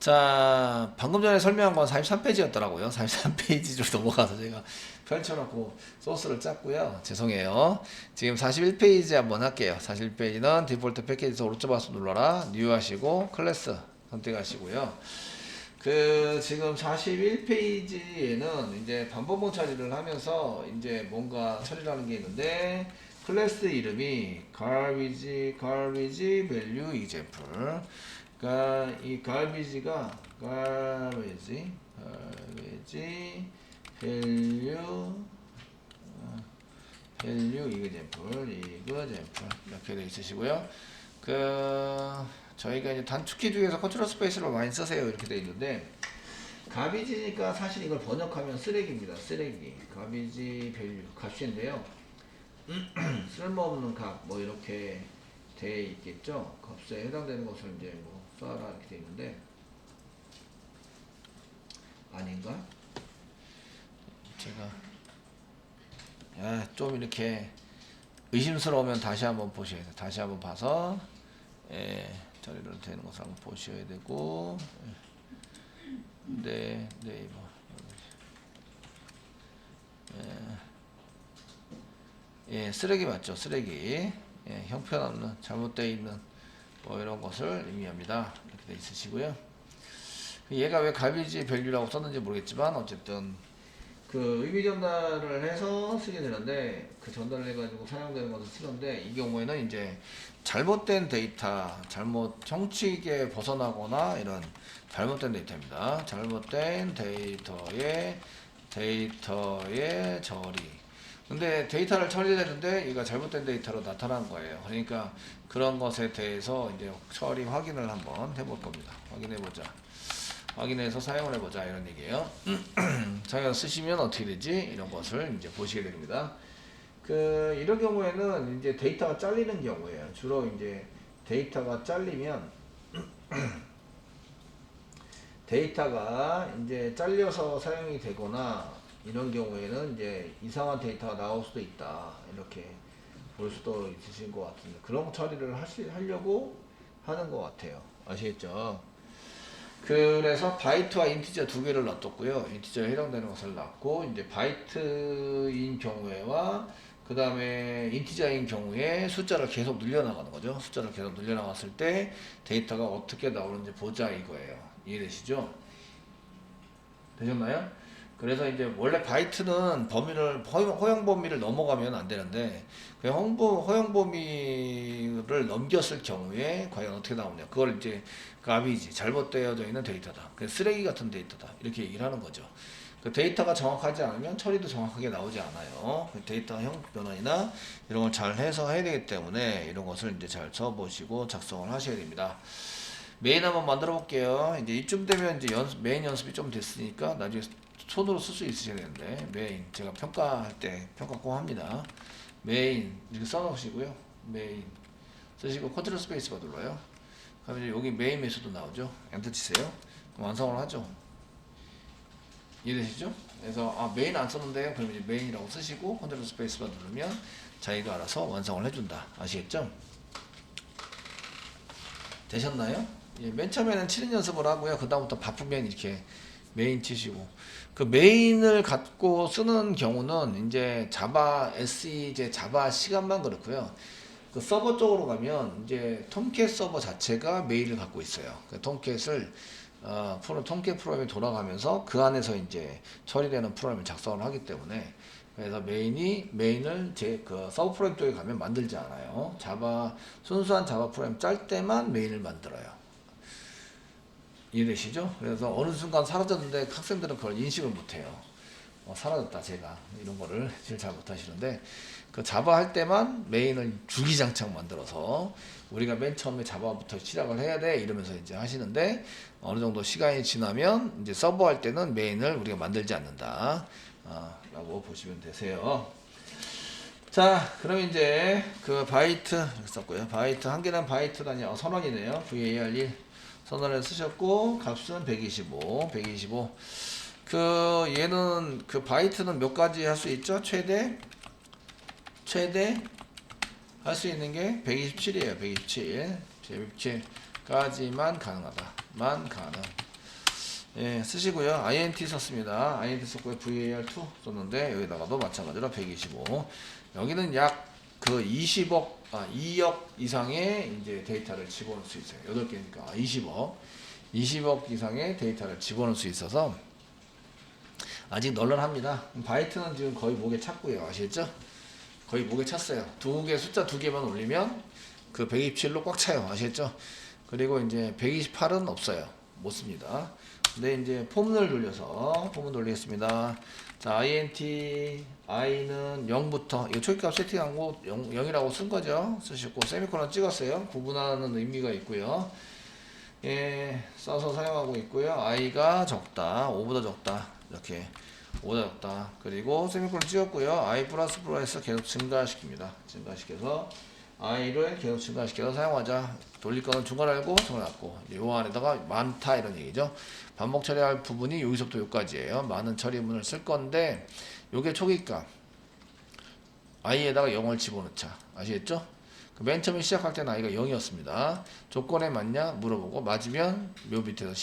자, 방금 전에 설명한 건 43페이지였더라고요. 43페이지로 넘어가서 제가 펼쳐놓고 소스를 짰고요. 죄송해요. 지금 41페이지 한번 할게요. 41페이지는 디폴트 패키지에서 오른쪽 마우스 눌러라. 뉴 하시고 클래스 선택하시고요. 지금 41페이지에는 이제 반복문 처리를 하면서 이제 뭔가 처리를 하는 게 있는데, 클래스 이름이 garbage value example. 그러니까 이 garbage가 garbage value example 이렇게 되어 있으시고요. 저희가 이제 단축키 중에서 컨트롤 스페이스로 많이 쓰세요. 이렇게 되어 있는데, 가비지니까 사실 이걸 번역하면 쓰레기입니다. 쓰레기. 가비지 밸류 값인데요. 쓸모없는 값 뭐 이렇게 돼 있겠죠. 값에 해당되는 것을 이제 뭐 써라 이렇게 돼 있는데, 아닌가? 제가 좀 이렇게 의심스러우면 다시 한번 보셔야 돼요. 다시 한번 봐서 처리를 되는 것을 한번 보셔야 되고, 네이버 쓰레기 맞죠? 쓰레기. 형편없는 잘못되어 있는 뭐 이런 것을 의미합니다. 이렇게 돼 있으시고요. 얘가 왜 가비지 밸류라고 썼는지 모르겠지만 어쨌든 의미 전달을 해서 쓰게 되는데, 전달을 해가지고 사용되는 것을 쓰는데, 이 경우에는 이제 잘못된 데이터, 형식에 벗어나거나 이런 잘못된 데이터입니다. 잘못된 데이터의 처리. 근데 데이터를 처리되는데 얘가 잘못된 데이터로 나타난 거예요. 그러니까 그런 것에 대해서 이제 처리 확인을 한번 해볼 겁니다. 확인해서 사용을 해보자 이런 얘기예요. 사용 쓰시면 어떻게 되지? 이런 것을 이제 보시게 됩니다. 이런 경우에는 이제 데이터가 잘리는 경우예요. 주로 이제 데이터가 잘리면 데이터가 이제 잘려서 사용이 되거나 이런 경우에는 이제 이상한 데이터가 나올 수도 있다. 이렇게 볼 수도 있으신 것 같은데, 그런 처리를 하려고 하는 것 같아요. 아시겠죠? 그래서 바이트와 인티저 두 개를 놔뒀고요. 인티저에 해당되는 것을 놨고, 이제 바이트인 경우에와 그 다음에 인티저인 경우에 숫자를 계속 늘려나가는 거죠. 숫자를 계속 늘려나갔을 때 데이터가 어떻게 나오는지 보자 이거예요. 이해되시죠? 되셨나요? 그래서 이제 원래 바이트는 허용 범위를 넘어가면 안 되는데, 허용 범위를 넘겼을 경우에 과연 어떻게 나오냐. 그걸 이제 가비지, 잘못되어져 있는 데이터다. 쓰레기 같은 데이터다. 이렇게 얘기를 하는 거죠. 데이터가 정확하지 않으면 처리도 정확하게 나오지 않아요. 데이터 형 변환이나 이런 걸 잘 해서 해야 되기 때문에 이런 것을 이제 잘 써보시고 작성을 하셔야 됩니다. 메인 한번 만들어 볼게요. 이제 이쯤 되면 이제 메인 연습이 좀 됐으니까 나중에 손으로 쓸 수 있으셔야 되는데, 메인 제가 평가할 때 평가 꼭 합니다. 메인 이렇게 써놓으시고요. 메인 쓰시고 컨트롤 스페이스바 눌러요. 그러면 이제 여기 메인 메소드 나오죠. 엔터 치세요. 그럼 완성을 하죠. 이해되시죠? 그래서 메인 안 썼는데 그럼 이제 메인이라고 쓰시고 컨트롤 스페이스바 누르면 자기가 알아서 완성을 해준다. 아시겠죠? 되셨나요? 맨 처음에는 치는 연습을 하고요. 그 다음부터 바쁘면 이렇게 메인 치시고, 메인을 갖고 쓰는 경우는 이제 자바 SE 이제 자바 시간만 그렇고요. 서버 쪽으로 가면 이제 톰캣 서버 자체가 메인을 갖고 있어요. 톰캣을 톰캣 프로그램이 돌아가면서 그 안에서 이제 처리되는 프로그램을 작성을 하기 때문에, 그래서 메인을 서버 프로그램 쪽에 가면 만들지 않아요. 순수한 자바 프로그램 짤 때만 메인을 만들어요. 이해되시죠? 그래서 어느 순간 사라졌는데 학생들은 그걸 인식을 못해요. 사라졌다 제가 이런 거를 제일 잘 못하시는데, 자바 할 때만 메인을 주기장창 만들어서 우리가 맨 처음에 자바부터 시작을 해야 돼 이러면서 이제 하시는데, 어느 정도 시간이 지나면 이제 서버 할 때는 메인을 우리가 만들지 않는다 라고 보시면 되세요. 자, 그럼 이제 바이트 이렇게 썼고요. 바이트 한 개는 바이트 단위 선언이네요. VAR1 선언을 쓰셨고, 값은 125. 얘는 바이트는 몇 가지 할 수 있죠? 최대 할 수 있는 게 127이에요. 127까지만 가능하다. 가능. 예, 쓰시고요. INT 썼습니다. INT 썼고요. VAR2 썼는데 여기다가도 마찬가지로 125. 여기는 약 그 2억 이상의 이제 데이터를 집어넣을 수 있어요. 8개니까 20억 이상의 데이터를 집어넣을 수 있어서 아직 널널합니다. 바이트는 지금 거의 목에 찼고요. 아시겠죠? 거의 목에 찼어요. 숫자 두 개만 올리면 그 127로 꽉 차요. 아시겠죠? 그리고 이제 128은 없어요. 못 씁니다. 근데 이제 폼을 돌리겠습니다. 자, int i는 0부터 이거 초기값 세팅한 거 0이라고 쓴 거죠. 쓰시고 세미콜론 찍었어요. 구분하는 의미가 있고요. 예, 써서 사용하고 있고요. i가 적다, 5보다 적다. 이렇게 5보다 적다. 그리고 세미콜론 찍었고요. i 플러스 계속 증가시켜서 i를 계속 증가시켜서 사용하자. 돌릴 거는 중간 알고 중간 알고 요 안에다가 많다 이런 얘기죠. 반복 처리할 부분이 여기서부터 여기까지예요. 많은 처리문을 쓸 건데 요게 초기값 i에다가 0을 집어넣자. 아시겠죠? 맨 처음에 시작할 때는 i가 0이었습니다. 조건에 맞냐 물어보고 맞으면 요 밑에서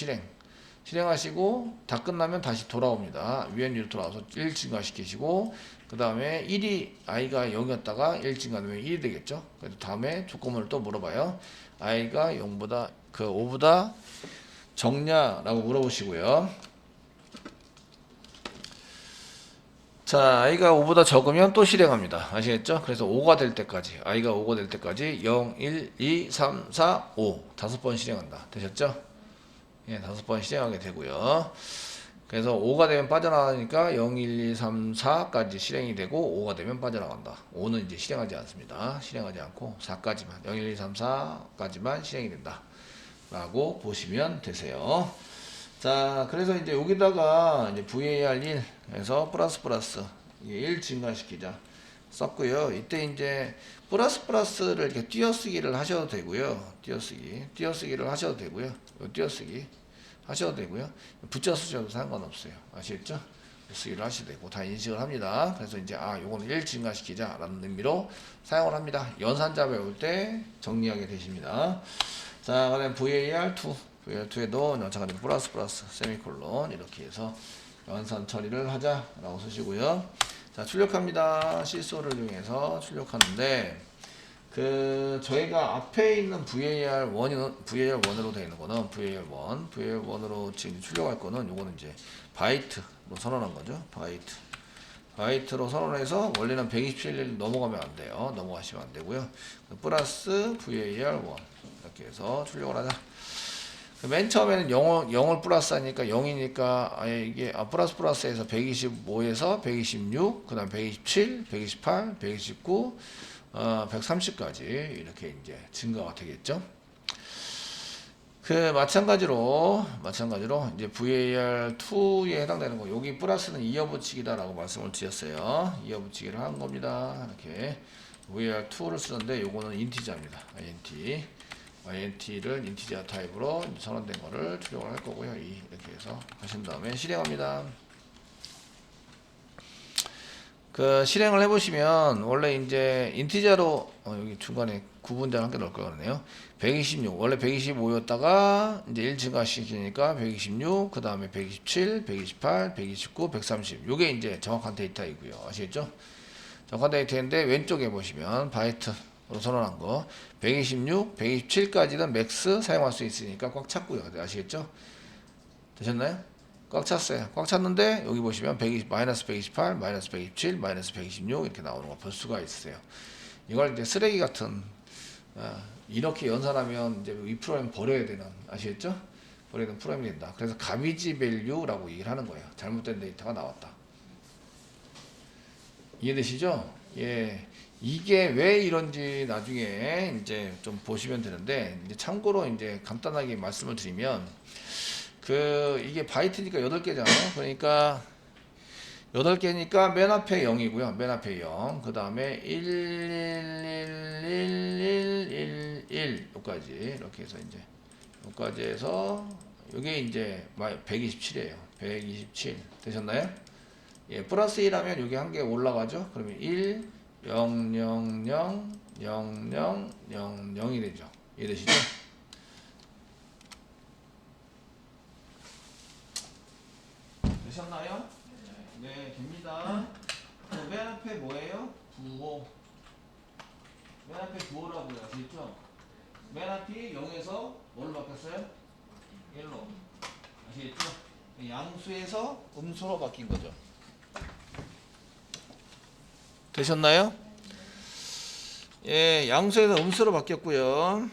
실행하시고 다 끝나면 다시 돌아옵니다. 위엔 위로 돌아와서 1 증가시키시고 그 다음에 1이 i가 0이었다가 1 증가되면 1이 되겠죠. 그래서 다음에 조건문을 또 물어봐요. i가 0보다 5보다 적냐라고 물어보시고요. 자, i가 5보다 적으면 또 실행합니다. 아시겠죠? 그래서 5가 될 때까지 i가 5가 될 때까지 0, 1, 2, 3, 4, 5 5번 실행한다. 되셨죠? 예, 5번 실행하게 되고요. 그래서 5가 되면 빠져나가니까 0, 1, 2, 3, 4까지 실행이 되고 5가 되면 빠져나간다. 5는 이제 실행하지 않습니다. 실행하지 않고 4까지만 0, 1, 2, 3, 4까지만 실행이 된다. 라고 보시면 되세요. 자, 그래서 이제 여기다가 이제 VAR 1에서 플러스 1 증가시키자 썼고요. 이때 이제 플러스를 이렇게 띄어쓰기를 하셔도 되고요. 띄어쓰기를 하셔도 되고요. 띄어쓰기 하셔도 되고요. 붙여 쓰셔도 상관없어요. 아시겠죠? 쓰기를 하셔도 되고 다 인식을 합니다. 그래서 이제 요거는 1 증가시키자 라는 의미로 사용을 합니다. 연산자 배울 때 정리하게 되십니다. 자, 그다음 VAR2에도 마찬가지로 플러스 세미콜론 이렇게 해서 연산 처리를 하자라고 쓰시고요. 자, 출력합니다. 실소를 이용해서 출력하는데 저희가 앞에 있는 VAR1으로 되어 있는 거는 VAR1으로 지금 출력할 거는 요거는 이제 바이트로 선언한 거죠. 바이트로 선언해서 원래는 127을 넘어가면 안 돼요. 넘어가시면 안 되고요. 플러스 VAR1 이렇게 해서 출력을 하자. 맨 처음에는 0을 플러스 하니까 0이니까 아예 이게 플러스에서 125에서 126, 그 다음 127, 128, 129, 130까지 이렇게 이제 증가가 되겠죠. 마찬가지로 이제 VAR2에 해당되는 거, 여기 플러스는 이어붙이기다라고 말씀을 드렸어요. 이어붙이기를 하는 겁니다. 이렇게 VAR2를 쓰는데 요거는 인티저입니다. int를 인티저 타입으로 선언된 거를 출력을 할 거고요. 이렇게 해서 하신 다음에 실행합니다. 실행을 해보시면 원래 이제 인티저로 여기 중간에 구분자를 함께 넣을 거거든요. 126 원래 125였다가 이제 1 증가시키니까 126, 그 다음에 127, 128, 129, 130. 요게 이제 정확한 데이터이고요. 아시겠죠? 정확한 데이터인데 왼쪽에 보시면 바이트로 선언한 거 126, 127까지는 맥스 사용할 수 있으니까 꽉 찼고요. 아시겠죠? 되셨나요? 꽉 찼어요. 꽉 찼는데 여기 보시면 마이너스 128, 마이너스 127, 마이너스 126 이렇게 나오는 거 볼 수가 있어요. 이걸 이제 쓰레기 같은 이렇게 연산하면 이제 이 프로그램 버려야 되는, 아시겠죠? 버려야 되는 프로그램이 된다. 그래서 가비지 밸류라고 얘기를 하는 거예요. 잘못된 데이터가 나왔다. 이해되시죠? 예. 이게 왜 이런지 나중에 이제 좀 보시면 되는데, 이제 참고로 이제 간단하게 말씀을 드리면, 이게 바이트니까 8개잖아요. 그러니까 8개니까 맨 앞에 0이고요. 맨 앞에 0. 그 다음에 1, 여기까지. 이렇게 해서 이제, 여기까지 해서, 이게 이제 127이에요. 127. 되셨나요? 예, 플러스 1하면 여기 한 개 올라가죠. 그러면 1, 0, 0, 0, 0, 0, 0, 0이 되죠. 이해되시죠? 되셨나요? 네, 됩니다. 맨 앞에 뭐예요? 부호. 맨 앞에 부호라고요. 아시겠죠? 맨 앞이 0에서 뭘로 바뀌었어요? 1로. 아시겠죠? 양수에서 음수로 바뀐 거죠. 되셨나요? 예, 양수에서 음수로 바뀌었고요.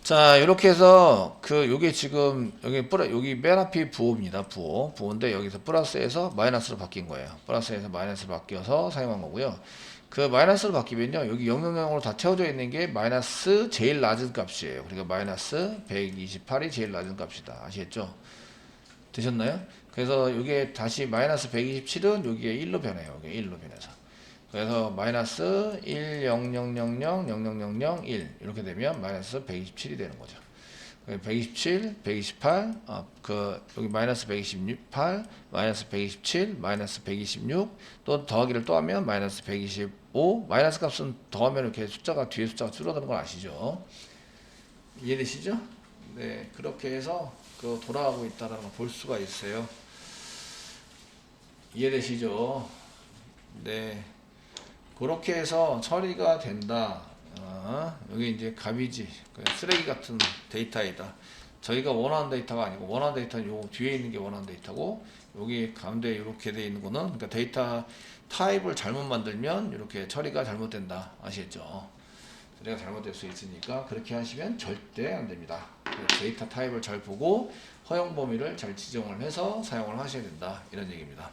자, 이렇게 해서 요게 지금 여기 맨 앞이 부호입니다. 부호인데 여기서 플러스에서 마이너스로 바뀐 거예요. 플러스에서 마이너스로 바뀌어서 사용한 거고요. 그 마이너스로 바뀌면요, 여기 000으로 다 채워져 있는 게 마이너스 제일 낮은 값이에요. 그러니까 마이너스 128이 제일 낮은 값이다. 아시겠죠? 되셨나요? 그래서 이게 다시 마이너스 127은 여기에 1로 변해요. 여기 1로 변해서. 그래서 마이너스 1, 0, 0, 0, 0, 0, 0, 0, 0, 1 이렇게 되면 마이너스 127이 되는 거죠. 127, 128, 여기 마이너스 128, 마이너스 127, 마이너스 126, 또 더하기를 또 하면 마이너스 125, 마이너스 값은 더하면 이렇게 뒤에 숫자가 줄어드는 걸 아시죠? 이해되시죠? 네, 그렇게 해서 돌아가고 있다는 걸 볼 수가 있어요. 이해되시죠? 네. 그렇게 해서 처리가 된다. 여기 이제 갑이지. 쓰레기 같은 데이터이다. 저희가 원하는 데이터가 아니고, 원하는 데이터는 요 뒤에 있는 게 원하는 데이터고, 여기 가운데 이렇게 돼 있는 거는, 그러니까 데이터 타입을 잘못 만들면 이렇게 처리가 잘못된다. 아시겠죠? 처리가 잘못될 수 있으니까 그렇게 하시면 절대 안 됩니다. 데이터 타입을 잘 보고 허용 범위를 잘 지정을 해서 사용을 하셔야 된다. 이런 얘기입니다.